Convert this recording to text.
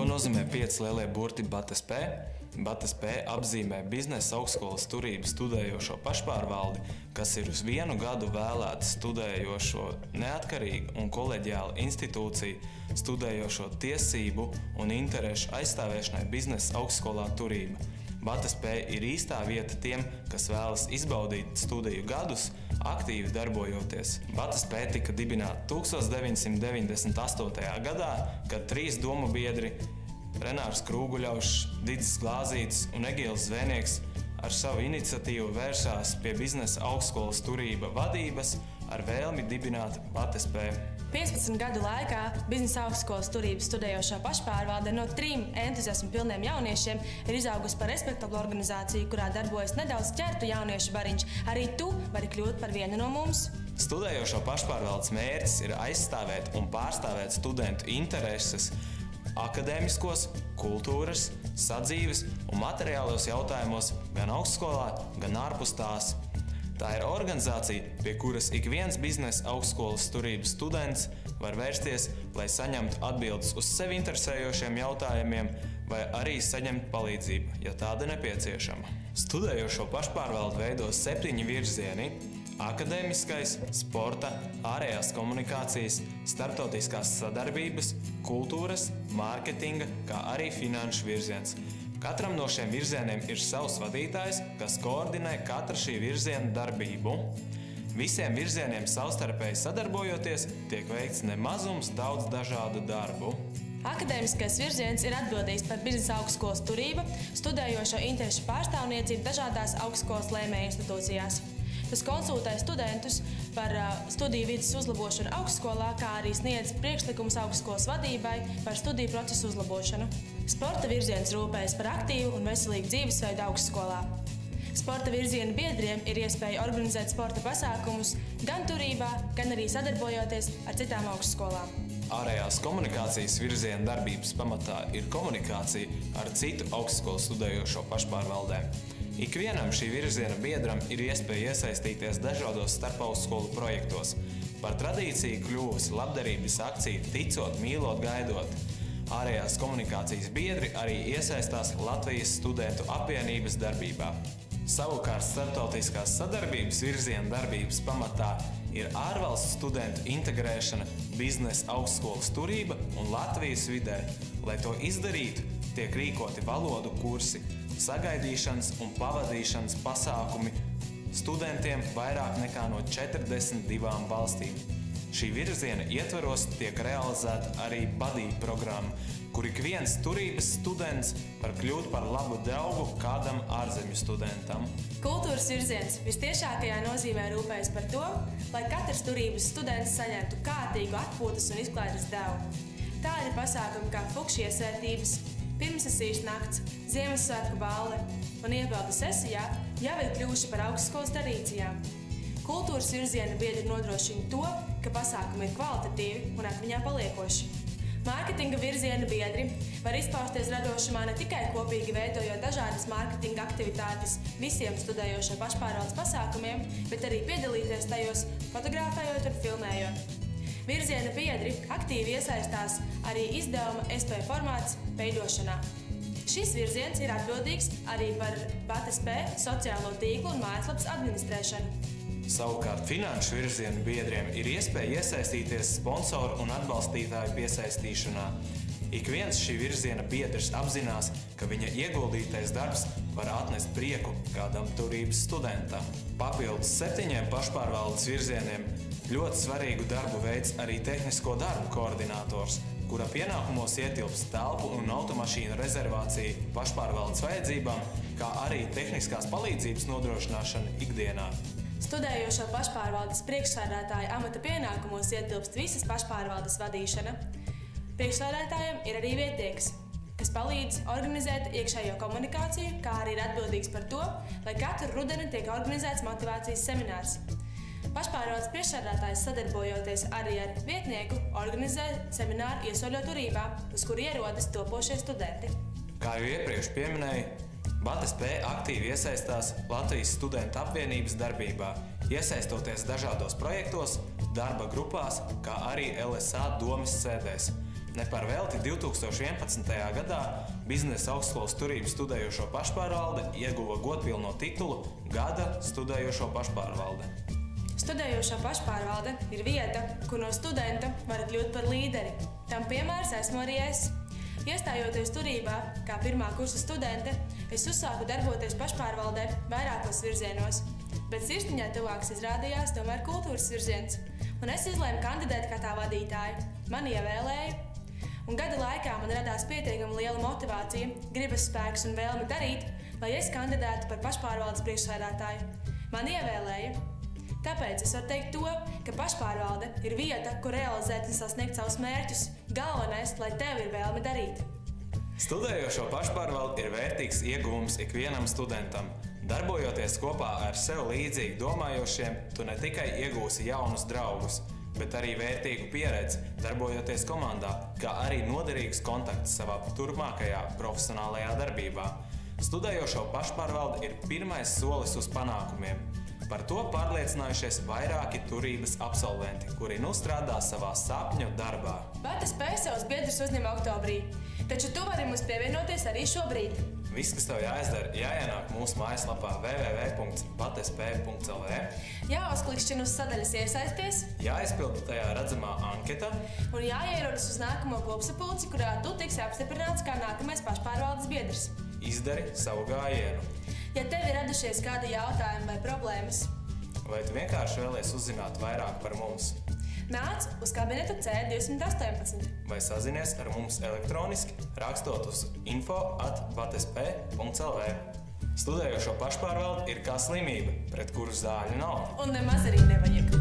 nozīmē 5 lielie burti BATSP? BATSP apzīmē biznesa augstskolas turību studējošo pašpārvaldi, kas ir uz 1 gadu vēlēta studējošo neatkarīgu un koleģiālu institūciju studējošo tiesību un interešu aizstāvēšanai biznesa augstskolā turība. BATSP ir īstā vieta tiem, kas vēlas izbaudīt studiju gadus, aktīvi darbojoties. BATSP tika dibināta 1998. gadā, kad 3 domu biedri Renārs Krūguļaušs, Didzis Glāzītis un Egīls Zvēnieks ar savu iniciatīvu vērsās pie biznesa augstskolas turība vadības ar vēlmi dibināt BATSP. 15 gadu laikā biznesa augstskolas turības studējošā pašpārvalde no 3 entuziasmu pilniem jauniešiem ir izaugusi par respektablu organizāciju, kurā darbojas nedaudz ķertu jauniešu bariņš. Arī tu vari kļūt par vienu no mums. Studējošo pašpārvaldes mērķis ir aizstāvēt un pārstāvēt studentu intereses akadēmiskos, kultūras, sadzīves un materiālos jautājumos gan augstskolā, gan ārpus tās. Tā ir organizācija, pie kuras ik viens biznesa augstskolas turības students var vērsties, lai saņemtu atbildes uz sevi interesējošiem jautājumiem vai arī saņemt palīdzību, ja tāda nepieciešama. Studējošo pašpārvaldi veido 7 virzieni – akadēmiskais, sporta, ārējās komunikācijas, starptautiskās sadarbības, kultūras, mārketinga, kā arī finanšu virziens. Katram no šiem virzieniem ir savs vadītājs, kas koordinē katra šī virziena darbību. Visiem virzieniem savstarpēji sadarbojoties, tiek veikts nemazums daudz dažādu darbu. Akadēmiskais virziens ir atbildīgs par biznesa augstskolas turību, studējošo interešu pārstāvniecību dažādās augstskolas lēmēju institūcijās. Tas konsultē studentus par studiju vides uzlabošanu augstskolā, kā arī sniedz priekšlikumus augstskolas vadībai par studiju procesu uzlabošanu. Sporta virziens rūpējas par aktīvu un veselīgu dzīvesveidu augstskolā. Sporta virziena biedriem ir iespēja organizēt sporta pasākumus gan turībā, gan arī sadarbojoties ar citām augstskolām. Ārējās komunikācijas virziena darbības pamatā ir komunikācija ar citu augstskolu studējošo pašpārvaldēm. Ikvienam šī virziena biedram ir iespēja iesaistīties dažādos starpaugstskolu projektos. Par tradīciju kļuvusi labdarības akcija Ticot, mīlot, gaidot. Ārējās komunikācijas biedri arī iesaistās Latvijas studentu apvienības darbībā. Savukārt starptautiskās sadarbības virziena darbības pamatā ir ārvalstu studentu integrēšana, biznesa augstskolas turība un Latvijas vidē. Lai to izdarītu, tiek rīkoti valodu kursi, sagaidīšanas un pavadīšanas pasākumi studentiem vairāk nekā no 42 valstīm. Šī virziena ietvaros tiek realizēta arī buddy programma, kur ik viens turības students var kļūt par labu draugu kādam ārzemju studentam. Kultūras virziens vistiešākajā nozīmē rūpējas par to, lai katrs turības students saņemtu kārtīgu atpūtas un izklaides devu. Tā ir pasākumi kā fukšu iesvētības, pirmsesijas nakts, Ziemassvētku balle un iepildu sesijā jau ir kļuvuši par augstskolas tradīcijām. Kultūras virziena biedri nodrošina to, ka pasākumi ir kvalitatīvi un atmiņā paliekoši. Mārketinga virziena biedri var izpausties radošumā ne tikai kopīgi veidojot dažādas mārketinga aktivitātes visiem studējošo pašpārvaldes pasākumiem, bet arī piedalīties tajos, fotografējot un filmējot. Virziena biedri aktīvi iesaistās arī izdevuma SP formāts veidošanā. Šis virziens ir atbildīgs arī par BATSP sociālo tīklu un mājaslapas administrēšanu. Savukārt finanšu virzienu biedriem ir iespēja iesaistīties sponsoru un atbalstītāju piesaistīšanā. Ik viens šī virziena biedrs apzinās, ka viņa ieguldītais darbs var atnest prieku kādam turības studentam. Papildus 7 pašpārvaldes virzieniem ļoti svarīgu darbu veids arī tehnisko darbu koordinators, kura pienākumos ietilpst telpu un automašīnu rezervācija pašpārvaldes vajadzībām, kā arī tehniskās palīdzības nodrošināšana ikdienā. Studējošo pašpārvaldes priekšsēdētāja amata pienākumos ietilpst visas pašpārvaldes vadīšana. Priekšsēdētājam ir arī vietnieks, kas palīdz organizēt iekšējo komunikāciju, kā arī ir atbildīgs par to, lai katru rudeni tiek organizēts motivācijas seminārs. Pašpārvaldes priekšsēdētājs sadarbojoties arī ar vietnieku organizē semināru iesoļo turībā, uz kuru ierodas topošie studenti. Kā jau iepriekš pieminēju, BATSP aktīvi iesaistās Latvijas studentu apvienības darbībā, iesaistoties dažādos projektos, darba grupās, kā arī LSA domes sēdēs. Ne par velti 2011. gadā Biznesa augstskolas turību studējošo pašpārvalde ieguva godpilno titulu Gada studējošo pašpārvalde. Studējošo pašpārvalde ir vieta, kur no studenta var kļūt par līderi. Tam piemērs esmu arī es. Iestājoties turībā, kā pirmā kursa studente, es uzsāku darboties pašpārvaldē vairākos virzienos, bet sirsniņā tuvāks izrādījās tomēr kultūras virziens, un es izlēmu kandidēt kā tā vadītāja. Mani ievēlēja, un gada laikā man radās pietiekami liela motivācija, gribas spēks un vēlme darīt, lai es kandidētu par pašpārvaldes priekšsēdētāju. Mani ievēlēja. Tāpēc es varu teikt to, ka pašpārvalde ir vieta, kur realizēt un sasniegt savus mērķus. Galvenais, lai tev ir vēlme darīt. Studējošo pašpārvalde ir vērtīgs ieguvums ikvienam studentam. Darbojoties kopā ar sev līdzīgi domājošiem, tu ne tikai iegūsi jaunus draugus, bet arī vērtīgu pieredzi, darbojoties komandā, kā arī noderīgus kontaktus savā turpmākajā profesionālajā darbībā. Studējošo pašpārvalde ir pirmais solis uz panākumiem. Par to pārliecinājušies vairāki turības absolventi, kuri nu strādā savā sapņu darbā. VTSP savus biedrus uzņem oktobrī, taču tu vari mums pievienoties arī šobrīd. Viss, kas tev jāizdara, jāienāk mūsu mājaslapā www.vatsp.lv, jāuzklikšķina uz sadaļas iesaisties, jāizpilda tajā redzamā anketa un jāierodas uz nākamo kopsapulci, kurā tu tiksi apstiprināts kā nākamais pašpārvaldes biedrs. Izdari savu gājienu. Ja tev ir radušies kādi jautājumi vai problēmas, vai tu vienkārši vēlies uzzināt vairāk par mums, nāc uz kabinetu C218. vai sazinies ar mums elektroniski, rakstot uz info@vatsp.lv. Studējošo pašpārvalde ir kā slimība, pret kuru zāļu nav. Un nemaz arī nevajag.